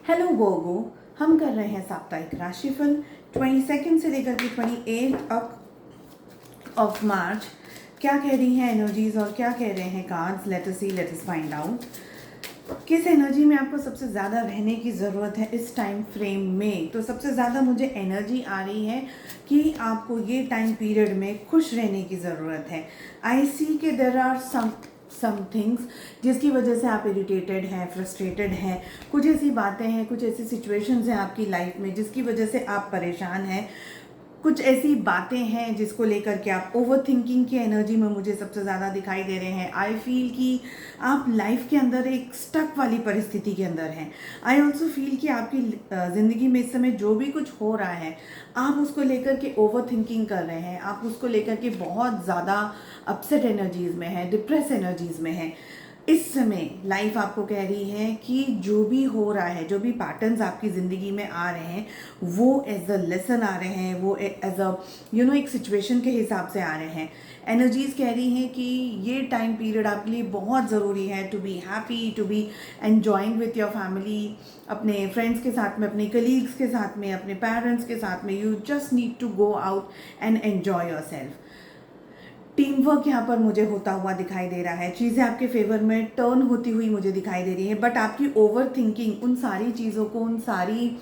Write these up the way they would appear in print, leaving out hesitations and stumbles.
Hello Gogo, हम कर रहे हैं साप्ताहिक राशिफल 22 से लेकर के 28 ऑफ मार्च। क्या कह रही हैं एनर्जीज और क्या कह रहे हैं कार्ड्स? लेट अस सी, लेट अस फाइंड आउट किस एनर्जी में आपको सबसे ज़्यादा रहने की ज़रूरत है इस टाइम फ्रेम में। तो सबसे ज़्यादा मुझे एनर्जी आ रही है कि आपको ये टाइम पीरियड में खुश रहने की ज़रूरत है। आई सी के देयर आर सम थिंग्स जिसकी वजह से आप इरिटेटेड हैं, फ्रस्ट्रेटेड हैं। कुछ ऐसी बातें हैं, कुछ ऐसी सिचुएशंस हैं आपकी लाइफ में जिसकी वजह से आप परेशान हैं। कुछ ऐसी बातें हैं जिसको लेकर के आप ओवर थिंकिंग की एनर्जी में मुझे सबसे ज़्यादा दिखाई दे रहे हैं। आई फील कि आप लाइफ के अंदर एक स्टक वाली परिस्थिति के अंदर हैं। आई ऑल्सो फील कि आपकी ज़िंदगी में इस समय जो भी कुछ हो रहा है आप उसको लेकर के ओवर थिंकिंग कर रहे हैं, आप उसको लेकर के बहुत ज़्यादा अपसेट एनर्जीज़ में हैं, डिप्रेस एनर्जीज़ में हैं। इस समय लाइफ आपको कह रही है कि जो भी हो रहा है, जो भी पैटर्न्स आपकी ज़िंदगी में आ रहे हैं वो एज अ लेसन आ रहे हैं, वो एज अ एक सिचुएशन के हिसाब से आ रहे हैं। एनर्जीज कह रही हैं कि ये टाइम पीरियड आपके लिए बहुत ज़रूरी है to be happy, to be enjoying with your family, अपने फ्रेंड्स के साथ में, अपने कलीग्स के साथ में, अपने पेरेंट्स के साथ में। You just need to go out and enjoy yourself. Team work यहाँ पर मुझे होता हुआ दिखाई दे रहा है, चीज़ें आपके फेवर में टर्न होती हुई मुझे दिखाई दे रही है। बट आपकी ओवर थिंकिंग उन सारी चीज़ों को, उन सारी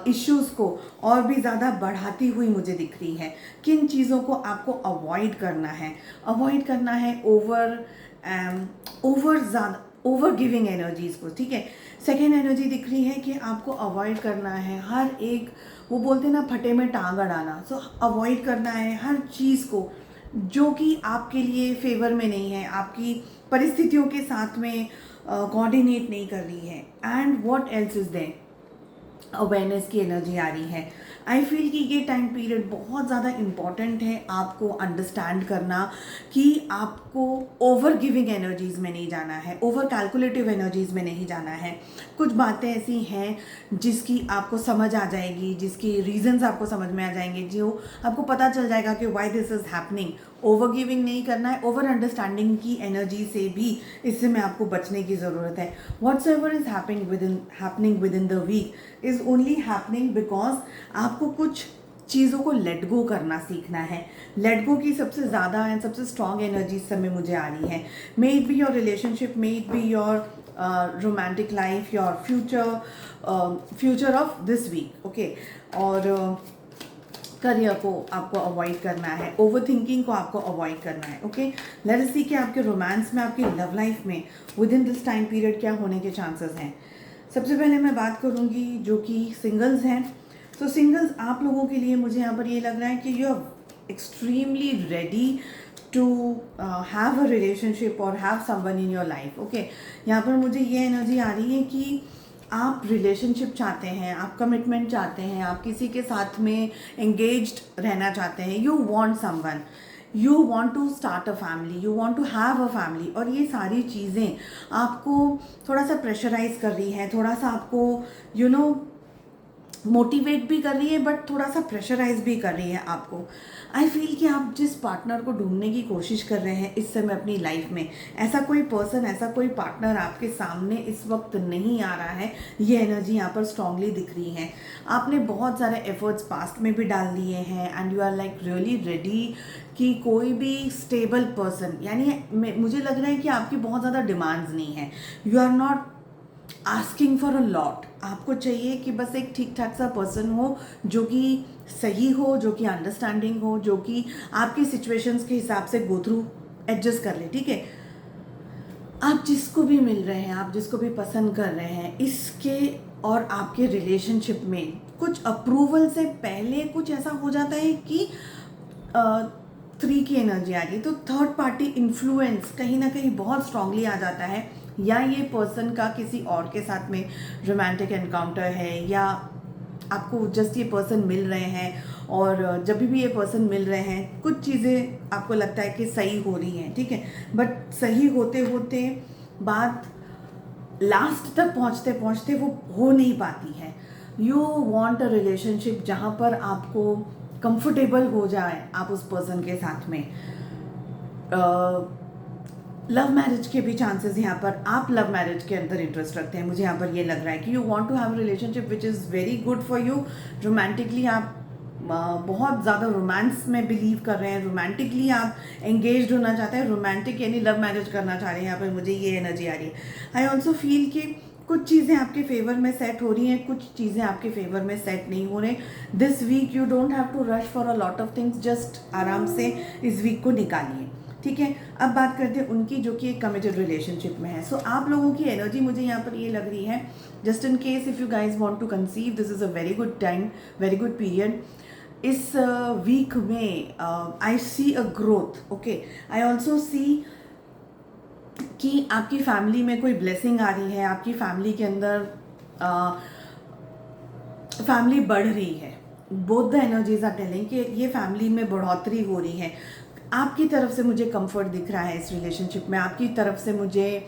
इश्यूज़ को और भी ज़्यादा बढ़ाती हुई मुझे दिख रही है। किन चीज़ों को आपको अवॉइड करना है? अवॉइड करना है ओवर ज़्यादा ओवर गिविंग एनर्जीज़ को, ठीक है। सेकेंड एनर्जी दिख रही है कि आपको अवॉइड करना है हर एक, वो बोलते हैं ना, फटे में टांग अड़ाना। सो अवॉइड करना है हर चीज़ को जो कि आपके लिए फेवर में नहीं है, आपकी परिस्थितियों के साथ में कोऑर्डिनेट नहीं कर रही है। And what else is there? Awareness की एनर्जी आ रही है। आई फील कि ये टाइम पीरियड बहुत ज़्यादा इम्पॉर्टेंट है आपको अंडरस्टैंड करना कि आपको ओवर गिविंग एनर्जीज़ में नहीं जाना है, ओवर कैलकुलेटिव एनर्जीज़ में नहीं जाना है। कुछ बातें ऐसी हैं जिसकी आपको समझ आ जाएगी, जिसकी रीजंस आपको समझ में आ जाएंगे, जो आपको पता चल जाएगा कि why this is happening. Over giving नहीं करना है, ओवर अंडरस्टैंडिंग की एनर्जी से भी इससे में आपको बचने की ज़रूरत है। Whatsoever is happening within the week is only happening because आपको कुछ चीज़ों को लेट गो करना सीखना है। लेट गो की सबसे ज़्यादा एंड सबसे स्ट्रॉन्ग एनर्जी इस समय मुझे आ रही है। May it be your relationship, may it be your romantic life, your future of this week, okay. और करियर को आपको अवॉइड करना है, ओवर थिंकिंग को आपको अवॉइड करना है, ओके। लेट अस सी कि आपके रोमांस में, आपकी लव लाइफ में with in this time period क्या होने के चांसेस हैं। सबसे पहले मैं बात करूंगी जो कि सिंगल्स हैं। तो सिंगल्स आप लोगों के लिए मुझे यहाँ पर ये लग रहा है कि you are extremely ready to have a relationship और have someone in your life, okay. यहाँ पर मुझे ये एनर्जी आ रही है कि आप रिलेशनशिप चाहते हैं, आप कमिटमेंट चाहते हैं, आप किसी के साथ में एंगेज्ड रहना चाहते हैं। You want someone, you want to start a family, you want to have a family. और ये सारी चीज़ें आपको थोड़ा सा प्रेशराइज कर रही हैं, थोड़ा सा आपको मोटिवेट भी कर रही है, बट थोड़ा सा प्रेशराइज भी कर रही है आपको। आई फील कि आप जिस पार्टनर को ढूंढने की कोशिश कर रहे हैं इस समय अपनी लाइफ में, ऐसा कोई पर्सन, ऐसा कोई पार्टनर आपके सामने इस वक्त नहीं आ रहा है। ये एनर्जी यहाँ पर स्ट्रांगली दिख रही है। आपने बहुत सारे एफर्ट्स पास्ट में भी डाल दिए हैं and you are like really ready कि कोई भी स्टेबल पर्सन, यानी मुझे लग रहा है कि आपकी बहुत ज़्यादा डिमांड्स नहीं है। You are not asking for a lot. आपको चाहिए कि बस एक ठीक ठाक सा पर्सन हो जो कि सही हो, जो कि अंडरस्टैंडिंग हो, जो कि आपकी सिचुएशंस के हिसाब से गो थ्रू एडजस्ट कर ले, ठीक है। आप जिसको भी मिल रहे हैं, आप जिसको भी पसंद कर रहे हैं, इसके और आपके रिलेशनशिप में कुछ अप्रूवल से पहले कुछ ऐसा हो जाता है कि 3 की एनर्जी आ रही है। तो थर्ड पार्टी इन्फ्लुएंस कहीं ना कहीं बहुत स्ट्रांगली आ जाता है, या ये पर्सन का किसी और के साथ में रोमांटिक एनकाउंटर है, या आपको जस्ट ये पर्सन मिल रहे हैं और जब भी ये पर्सन मिल रहे हैं कुछ चीज़ें आपको लगता है कि सही हो रही हैं, ठीक है। बट सही होते होते बात लास्ट तक पहुंचते पहुंचते वो हो नहीं पाती है। यू वॉन्ट अ रिलेशनशिप जहाँ पर आपको कंफर्टेबल हो जाए आप उस पर्सन के साथ में। लव मैरिज के भी चांसेस यहाँ पर, आप लव मैरिज के अंदर इंटरेस्ट रखते हैं, मुझे यहाँ पर ये लग रहा है कि you want to have a relationship which is very good for you. Romantically आप बहुत ज़्यादा रोमांस में बिलीव कर रहे हैं, रोमांटिकली आप एंगेज्ड होना चाहते हैं, रोमांटिक यानी लव मैरिज करना चाह रहे हैं। यहाँ पर मुझे ये एनर्जी आ रही है। आई ऑल्सो फील कि कुछ चीज़ें आपके फेवर में सेट हो रही हैं, कुछ चीज़ें आपके फेवर में सेट नहीं हो रहे। This week you don't have to rush for a lot of things, just आराम से इस वीक को निकालिए, ठीक है। अब बात करते हैं उनकी जो कि एक कमिटेड रिलेशनशिप में है। सो आप लोगों की एनर्जी मुझे यहाँ पर ये लग रही है, just in case if you guys want to conceive, this is a very good time, very good period. इस वीक में I see a growth, okay. I also see कि आपकी फैमिली में कोई ब्लेसिंग आ रही है, आपकी फैमिली के अंदर फैमिली बढ़ रही है। Both the energies are telling कि ये फैमिली में बढ़ोतरी हो रही है। आपकी तरफ से मुझे कंफर्ट दिख रहा है इस रिलेशनशिप में, आपकी तरफ से मुझे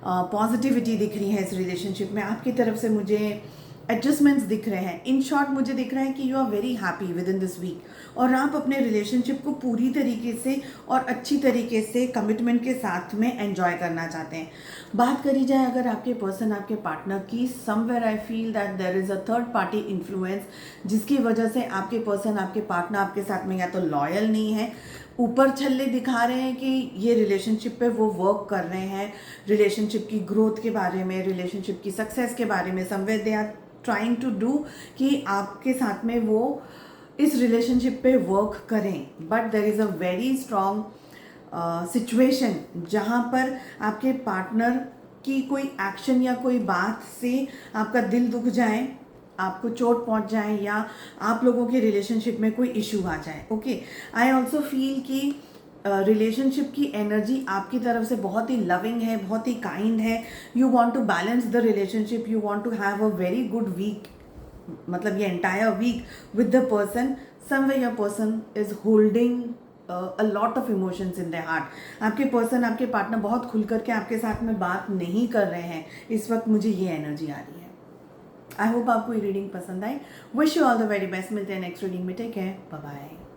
पॉजिटिविटी दिख रही है इस रिलेशनशिप में, आपकी तरफ से मुझे एडजस्टमेंट्स दिख रहे हैं। इन शॉर्ट मुझे दिख रहा है कि you are very happy within this week और आप अपने रिलेशनशिप को पूरी तरीके से और अच्छी तरीके से कमिटमेंट के साथ में एंजॉय करना चाहते हैं। बात करी जाए अगर आपके पर्सन, आपके पार्टनर की, somewhere I feel that there is a third party influence, जिसकी वजह से आपके पर्सन, आपके पार्टनर आपके साथ में या तो लॉयल नहीं है, ऊपर छल्ले दिखा रहे हैं कि ये रिलेशनशिप पे वो वर्क कर रहे हैं, रिलेशनशिप की ग्रोथ के बारे में, रिलेशनशिप की सक्सेस के बारे में, somewhere they are trying to do कि आपके साथ में वो इस रिलेशनशिप पे वर्क करें। But there is a very strong situation जहाँ पर आपके पार्टनर की कोई एक्शन या कोई बात से आपका दिल दुख जाए, आपको चोट पहुंच जाए, या आप लोगों के रिलेशनशिप में कोई इशू आ जाए, ओके। आई ऑल्सो फील कि रिलेशनशिप की एनर्जी आपकी तरफ से बहुत ही लविंग है, बहुत ही काइंड है। You want to balance the relationship, you want to have a very good week, मतलब ये entire week with the person. Somewhere your person is holding a lot of emotions in their heart. आपके person, आपके partner बहुत खुल करके आपके साथ में बात नहीं कर रहे हैं इस वक्त, मुझे ये एनर्जी आ रही है। आई होप आपको ये रीडिंग पसंद आए। Wish you all the very best. मिलते हैं नेक्स्ट रीडिंग में। Take care, bye bye.